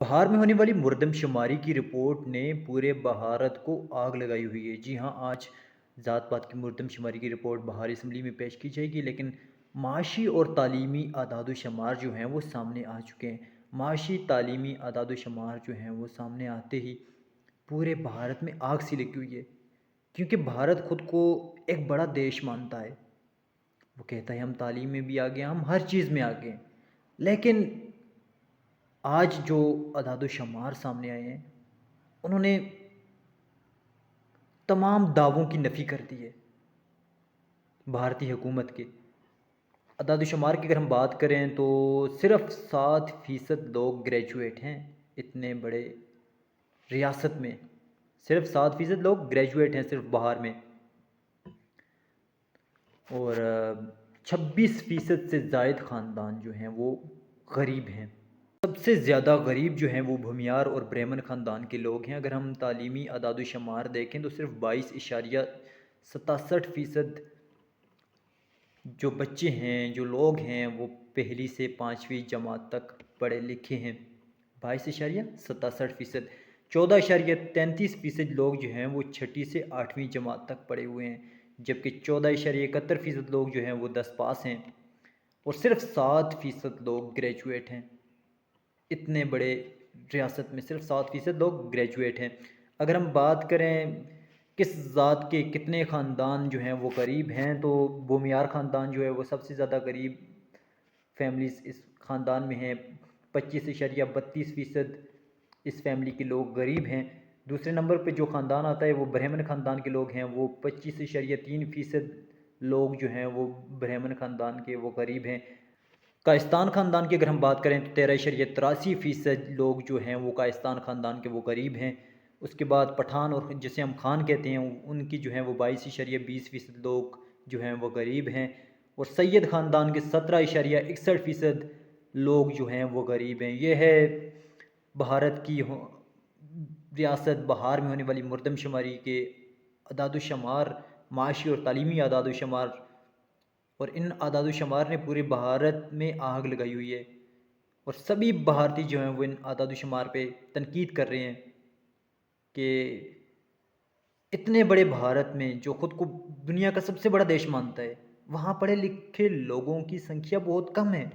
बहार में होने वाली मुर्दम शुमारी की रिपोर्ट ने पूरे भारत को आग लगाई हुई है। जी हाँ, आज ज़ात पात की मुर्दम शुमारी की रिपोर्ट बहार असम्बली में पेश की जाएगी, लेकिन माशी और तालीमी आदाद शुमार जो हैं वो सामने आ चुके हैं। माशी तालीमी आदाद शुमार जो हैं वो सामने आते ही पूरे भारत में आग सी लगी हुई है, क्योंकि भारत ख़ुद को एक बड़ा देश मानता है। वो कहता है हम तालीम में भी आगे हैं, हम हर चीज़ में आगे हैं। लेकिन आज जो अदाद शुमार सामने आए हैं, उन्होंने तमाम दावों की नफ़ी कर दी है भारतीय हुकूमत के। अदाद शुमार की अगर हम बात करें तो सिर्फ़ 7% लोग ग्रेजुएट हैं इतने बड़े रियासत में। सिर्फ़ 7% लोग ग्रेजुएट हैं सिर्फ़ बहार में, और 26% से ज़ायद ख़ानदान जो हैं वो गरीब हैं। सबसे ज़्यादा गरीब जो हैं वो भूमियार और ब्राह्मण ख़ानदान के लोग हैं। अगर हम तालीमी अदाद शुमार देखें तो सिर्फ़ 22.67% जो बच्चे हैं, जो लोग हैं, वो पहली से 5वीं जमात तक पढ़े लिखे हैं। 22.67%। 14.33% लोग जो हैं वो 6ठी से 8वीं जमात तक पढ़े हुए हैं, जबकि 14.71% लोग जो हैं वो 10 पास हैं, और सिर्फ़ 7% लोग ग्रेजुएट हैं। इतने बड़े रियासत में सिर्फ 7% लोग ग्रेजुएट हैं। अगर हम बात करें किस ज़ात के कितने ख़ानदान जो हैं वो गरीब हैं, तो भूमियार ख़ानदान जो है वो सबसे ज़्यादा गरीब फैमिलीज़ इस ख़ानदान में हैं। 25.32% इस फैमिली के लोग गरीब हैं। दूसरे नंबर पे जो ख़ानदान आता है वो ब्राह्मण ख़ानदान के लोग हैं, वो 25.3% लोग जो हैं वो ब्राह्मण ख़ानदान के वो गरीब हैं। कायस्तान ख़ानदान की अगर हम बात करें तो 13.83% लोग जो हैं वो कायस्तान ख़ानदान के वो गरीब हैं। उसके बाद पठान, और जिसे हम खान कहते हैं, उनकी जो हैं वो 22.20% लोग जो हैं वो गरीब हैं, और सैयद ख़ानदान के 17.61% लोग जो हैं वो गरीब हैं। ये है भारत की रियासत बहार में होने वाली मुर्दम शुमारी के अदाद शुमार, माशी और तालीमी अदाद शुमार, और इन आदाद शुमार ने पूरे भारत में आग लगाई हुई है, और सभी भारतीय जो हैं वो इन आदाद शुमार पे तनकीद कर रहे हैं कि इतने बड़े भारत में, जो ख़ुद को दुनिया का सबसे बड़ा देश मानता है, वहाँ पढ़े लिखे लोगों की संख्या बहुत कम है।